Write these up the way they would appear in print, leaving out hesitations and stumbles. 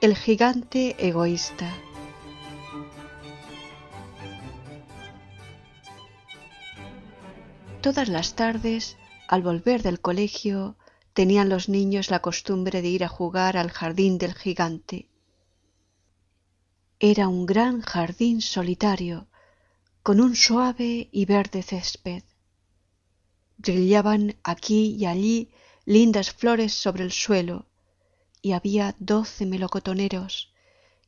El gigante egoísta. Todas las tardes, al volver del colegio, tenían los niños la costumbre de ir a jugar al jardín del gigante. Era un gran jardín solitario, con un suave y verde césped. Brillaban aquí y allí lindas flores sobre el suelo, y había 12 melocotoneros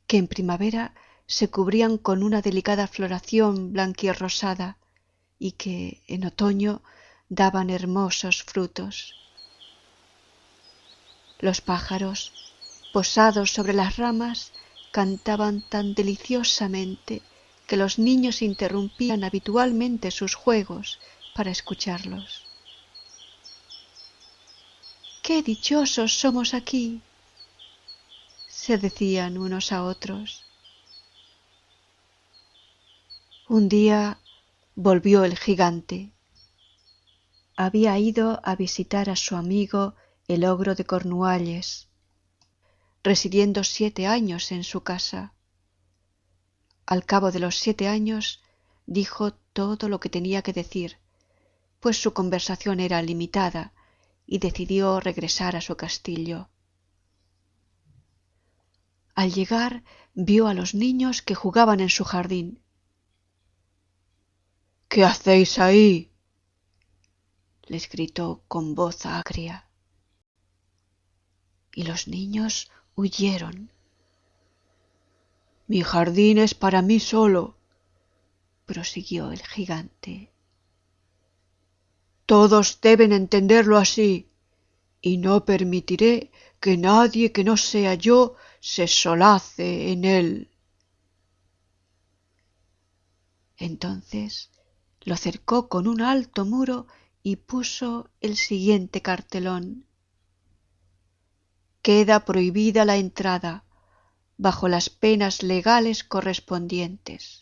que en primavera se cubrían con una delicada floración blanquirrosada y que en otoño daban hermosos frutos. Los pájaros, posados sobre las ramas, cantaban tan deliciosamente que los niños interrumpían habitualmente sus juegos para escucharlos. ¡Qué dichosos somos aquí!, se decían unos a otros. Un día volvió el gigante. Había ido a visitar a su amigo el ogro de Cornualles, residiendo 7 años en su casa. Al cabo de los 7 años dijo todo lo que tenía que decir, pues su conversación era limitada, y decidió regresar a su castillo. Al llegar vio a los niños que jugaban en su jardín. —¿Qué hacéis ahí? —les gritó con voz agria. Y los niños huyeron. —Mi jardín es para mí solo —prosiguió el gigante—. Todos deben entenderlo así, y no permitiré que nadie que no sea yo se solace en él. Entonces lo cercó con un alto muro y puso el siguiente cartelón: queda prohibida la entrada, bajo las penas legales correspondientes.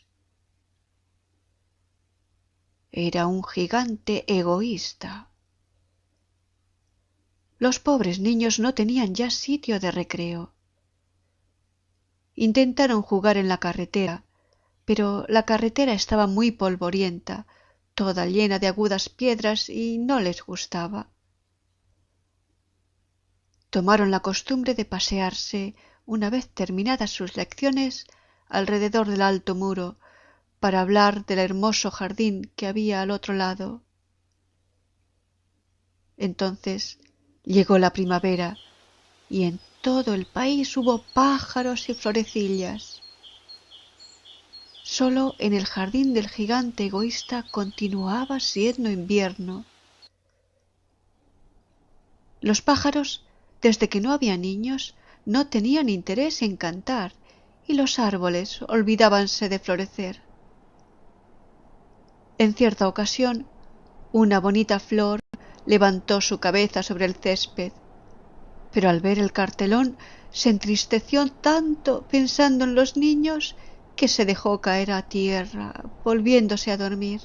Era un gigante egoísta. Los pobres niños no tenían ya sitio de recreo. Intentaron jugar en la carretera, pero la carretera estaba muy polvorienta, toda llena de agudas piedras, y no les gustaba. Tomaron la costumbre de pasearse, una vez terminadas sus lecciones, alrededor del alto muro, para hablar del hermoso jardín que había al otro lado. Entonces llegó la primavera, y en todo el país hubo pájaros y florecillas. Solo en el jardín del gigante egoísta continuaba siendo invierno. Los pájaros, desde que no había niños, no tenían interés en cantar, y los árboles olvidábanse de florecer. En cierta ocasión, una bonita flor levantó su cabeza sobre el césped, pero al ver el cartelón se entristeció tanto pensando en los niños que se dejó caer a tierra, volviéndose a dormir.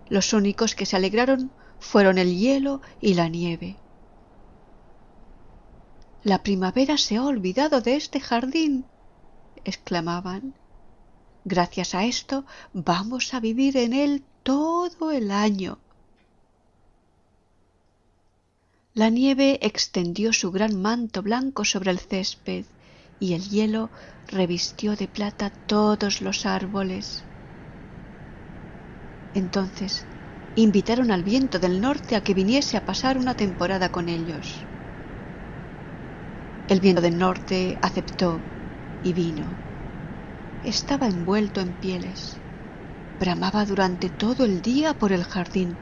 Los únicos que se alegraron fueron el hielo y la nieve. «La primavera se ha olvidado de este jardín», exclamaban. «Gracias a esto vamos a vivir en él todo el año». La nieve extendió su gran manto blanco sobre el césped, y el hielo revistió de plata todos los árboles. Entonces invitaron al viento del norte a que viniese a pasar una temporada con ellos. El viento del norte aceptó y vino. Estaba envuelto en pieles. Bramaba durante todo el día por el jardín,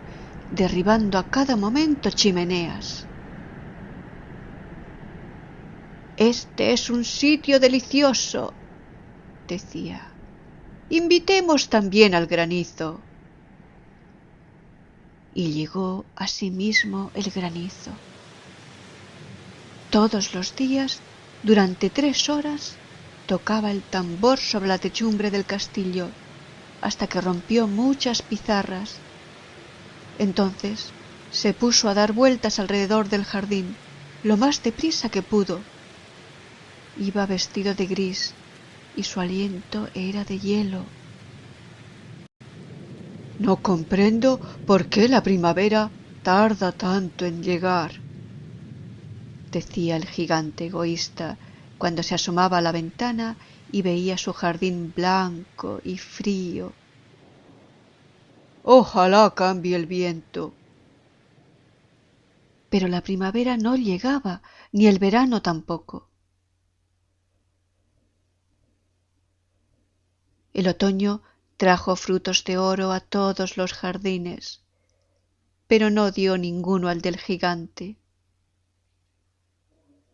derribando a cada momento chimeneas. «Este es un sitio delicioso», decía. «Invitemos también al granizo». Y llegó asimismo el granizo. Todos los días, durante 3 horas, tocaba el tambor sobre la techumbre del castillo, hasta que rompió muchas pizarras. Entonces se puso a dar vueltas alrededor del jardín, lo más deprisa que pudo, Iba vestido de gris y su aliento era de hielo. No comprendo por qué la primavera tarda tanto en llegar, decía el gigante egoísta cuando se asomaba a la ventana y veía su jardín blanco y frío. Ojalá cambie el viento. Pero la primavera no llegaba, ni el verano tampoco. El otoño trajo frutos de oro a todos los jardines, pero no dio ninguno al del gigante.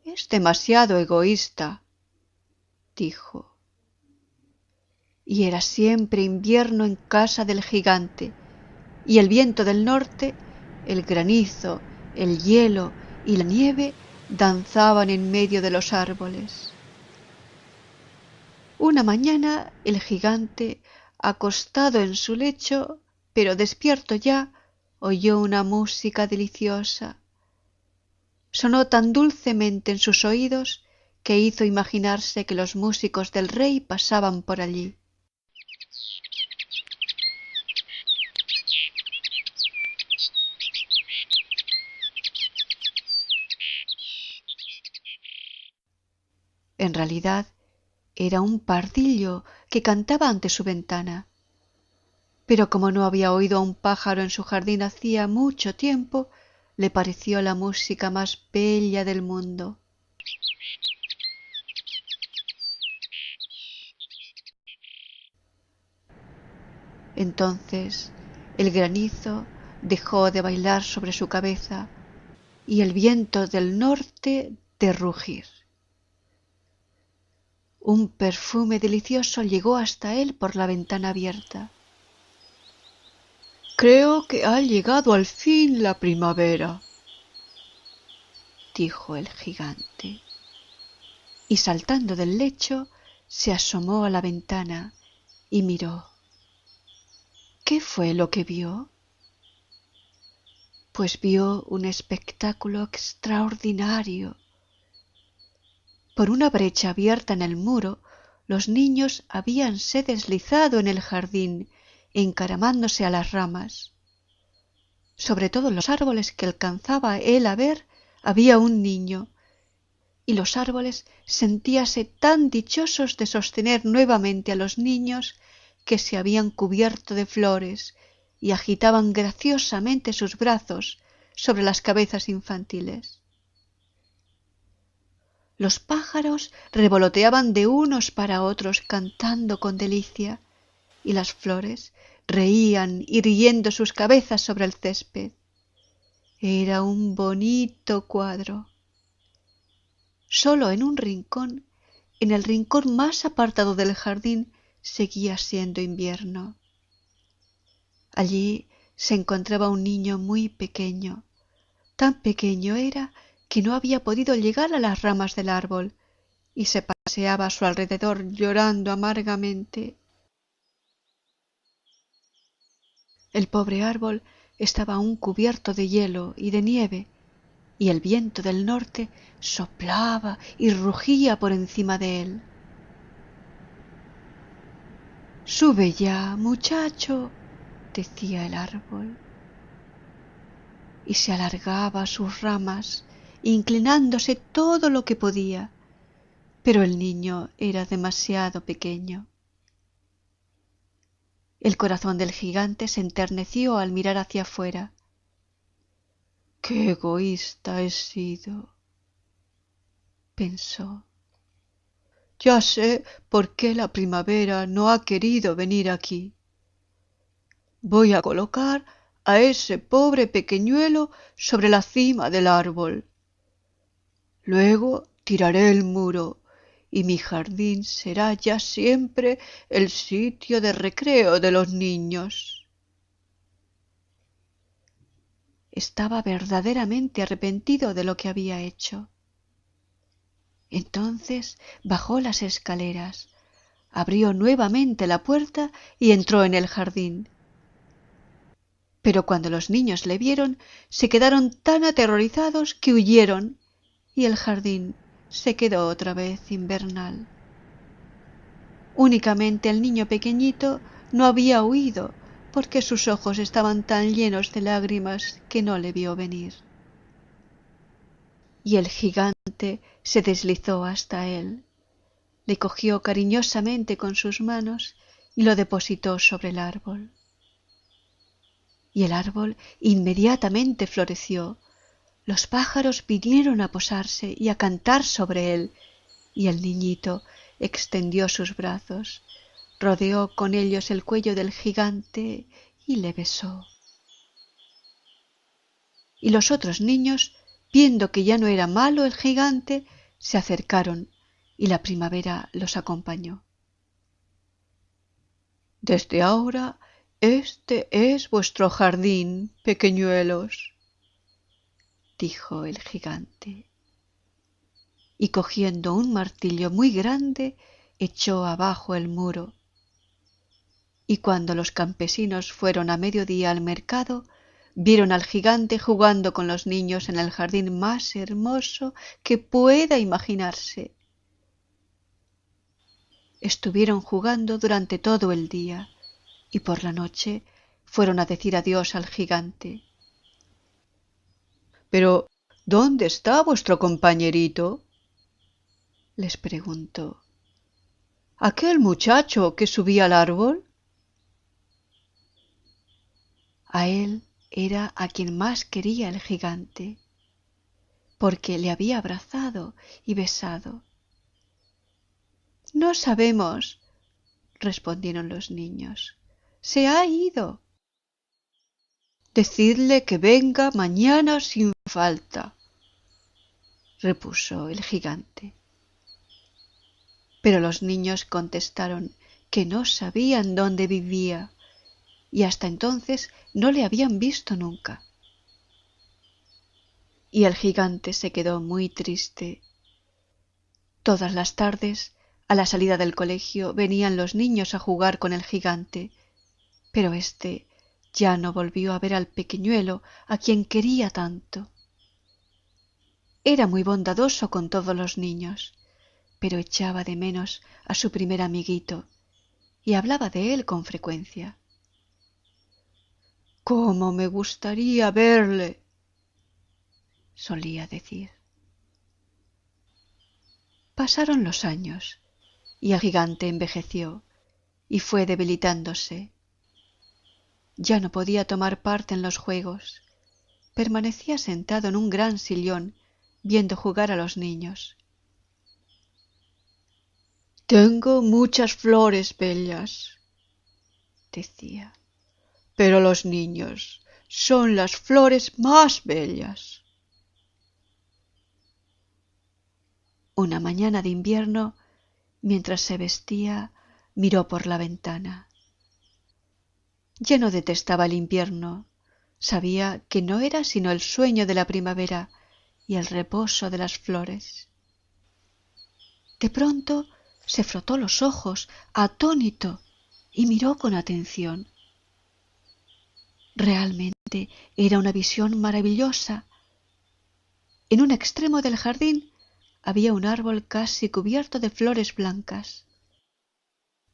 Es demasiado egoísta, dijo. Y era siempre invierno en casa del gigante, y el viento del norte, el granizo, el hielo y la nieve danzaban en medio de los árboles. Una mañana el gigante, acostado en su lecho, pero despierto ya, oyó una música deliciosa. Sonó tan dulcemente en sus oídos que hizo imaginarse que los músicos del rey pasaban por allí. En realidad era un pardillo que cantaba ante su ventana. Pero como no había oído a un pájaro en su jardín hacía mucho tiempo, le pareció la música más bella del mundo. Entonces el granizo dejó de bailar sobre su cabeza y el viento del norte de rugir. Un perfume delicioso llegó hasta él por la ventana abierta. Creo que ha llegado al fin la primavera, dijo el gigante, y saltando del lecho se asomó a la ventana y miró. ¿Qué fue lo que vio? Pues vio un espectáculo extraordinario. Por una brecha abierta en el muro, los niños habíanse deslizado en el jardín, encaramándose a las ramas. Sobre todos los árboles que alcanzaba él a ver, había un niño, y los árboles sentíase tan dichosos de sostener nuevamente a los niños que se habían cubierto de flores y agitaban graciosamente sus brazos sobre las cabezas infantiles. Los pájaros revoloteaban de unos para otros cantando con delicia, y las flores reían irguiendo sus cabezas sobre el césped. Era un bonito cuadro. Solo en un rincón, en el rincón más apartado del jardín, seguía siendo invierno. Allí se encontraba un niño muy pequeño. Tan pequeño era que no había podido llegar a las ramas del árbol y se paseaba a su alrededor llorando amargamente. El pobre árbol estaba aún cubierto de hielo y de nieve, y el viento del norte soplaba y rugía por encima de él. «Sube ya, muchacho», decía el árbol, y se alargaba a sus ramas, inclinándose todo lo que podía, pero el niño era demasiado pequeño. El corazón del gigante se enterneció al mirar hacia afuera. «Qué egoísta he sido», pensó. «Ya sé por qué la primavera no ha querido venir aquí. Voy a colocar a ese pobre pequeñuelo sobre la cima del árbol. Luego tiraré el muro y mi jardín será ya siempre el sitio de recreo de los niños». Estaba verdaderamente arrepentido de lo que había hecho. Entonces bajó las escaleras, abrió nuevamente la puerta y entró en el jardín. Pero cuando los niños le vieron, se quedaron tan aterrorizados que huyeron, y el jardín se quedó otra vez invernal. Únicamente el niño pequeñito no había huido, porque sus ojos estaban tan llenos de lágrimas que no le vio venir. Y el gigante se deslizó hasta él, le cogió cariñosamente con sus manos y lo depositó sobre el árbol. Y el árbol inmediatamente floreció. Los pájaros vinieron a posarse y a cantar sobre él, y el niñito extendió sus brazos, rodeó con ellos el cuello del gigante y le besó. Y los otros niños, viendo que ya no era malo el gigante, se acercaron y la primavera los acompañó. Desde ahora este es vuestro jardín, pequeñuelos, dijo el gigante, y cogiendo un martillo muy grande echó abajo el muro. Y cuando los campesinos fueron a mediodía al mercado, vieron al gigante jugando con los niños en el jardín más hermoso que pueda imaginarse. Estuvieron jugando durante todo el día y por la noche fueron a decir adiós al gigante. —¿Pero dónde está vuestro compañerito? —les preguntó. —¿Aquel muchacho que subía al árbol? A él era a quien más quería el gigante, porque le había abrazado y besado. —No sabemos —respondieron los niños—, se ha ido. —Decidle que venga mañana sin falta —repuso el gigante. Pero los niños contestaron que no sabían dónde vivía y hasta entonces no le habían visto nunca. Y el gigante se quedó muy triste. Todas las tardes, a la salida del colegio, venían los niños a jugar con el gigante, pero éste ya no volvió a ver al pequeñuelo a quien quería tanto. Era muy bondadoso con todos los niños, pero echaba de menos a su primer amiguito y hablaba de él con frecuencia. —¡Cómo me gustaría verle! —solía decir. Pasaron los años y el gigante envejeció y fue debilitándose. Ya no podía tomar parte en los juegos. Permanecía sentado en un gran sillón viendo jugar a los niños. —Tengo muchas flores bellas —decía—, pero los niños son las flores más bellas. Una mañana de invierno, mientras se vestía, miró por la ventana. Ya no detestaba el invierno, sabía que no era sino el sueño de la primavera y el reposo de las flores. De pronto se frotó los ojos, atónito, y miró con atención. Realmente era una visión maravillosa. En un extremo del jardín había un árbol casi cubierto de flores blancas.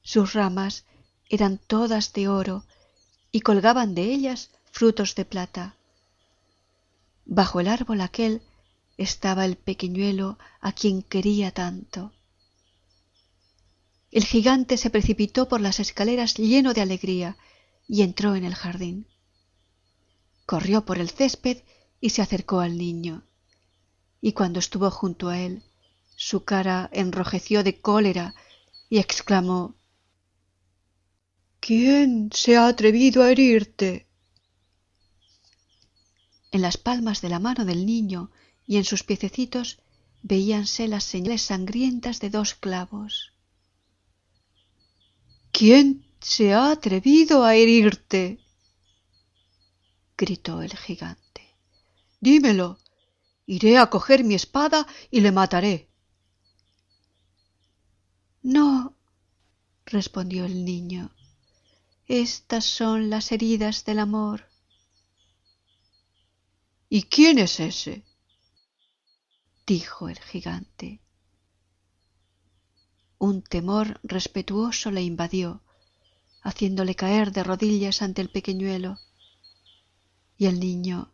Sus ramas eran todas de oro y colgaban de ellas frutos de plata. Bajo el árbol aquel estaba el pequeñuelo a quien quería tanto. El gigante se precipitó por las escaleras lleno de alegría y entró en el jardín. Corrió por el césped y se acercó al niño. Y cuando estuvo junto a él, su cara enrojeció de cólera y exclamó: —¿Quién se ha atrevido a herirte? En las palmas de la mano del niño y en sus piececitos veíanse las señales sangrientas de 2 clavos. —¿Quién se ha atrevido a herirte? —gritó el gigante. —Dímelo. Iré a coger mi espada y le mataré. —No —respondió el niño—, estas son las heridas del amor. —¿Y quién es ese? —dijo el gigante. un temor respetuoso le invadió, haciéndole caer de rodillas ante el pequeñuelo, y el niño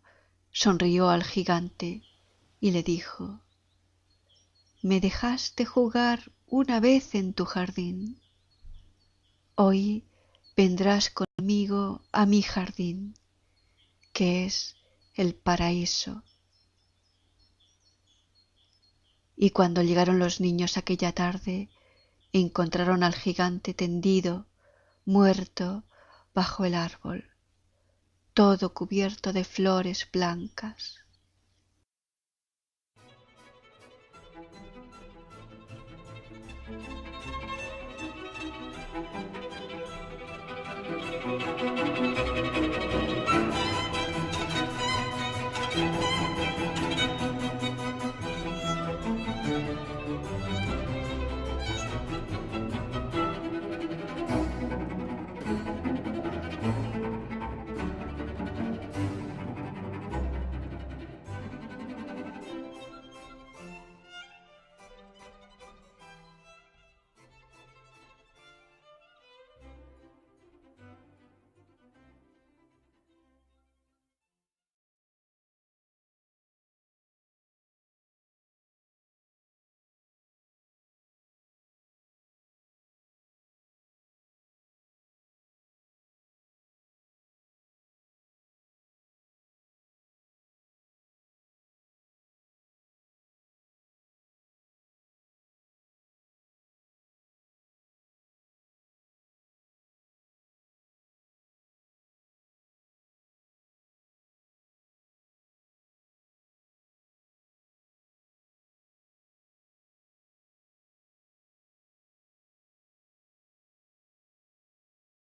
sonrió al gigante y le dijo: «Me dejaste jugar una vez en tu jardín. Hoy vendrás conmigo a mi jardín, que es el paraíso». Y cuando llegaron los niños aquella tarde, encontraron al gigante tendido, muerto, bajo el árbol, todo cubierto de flores blancas.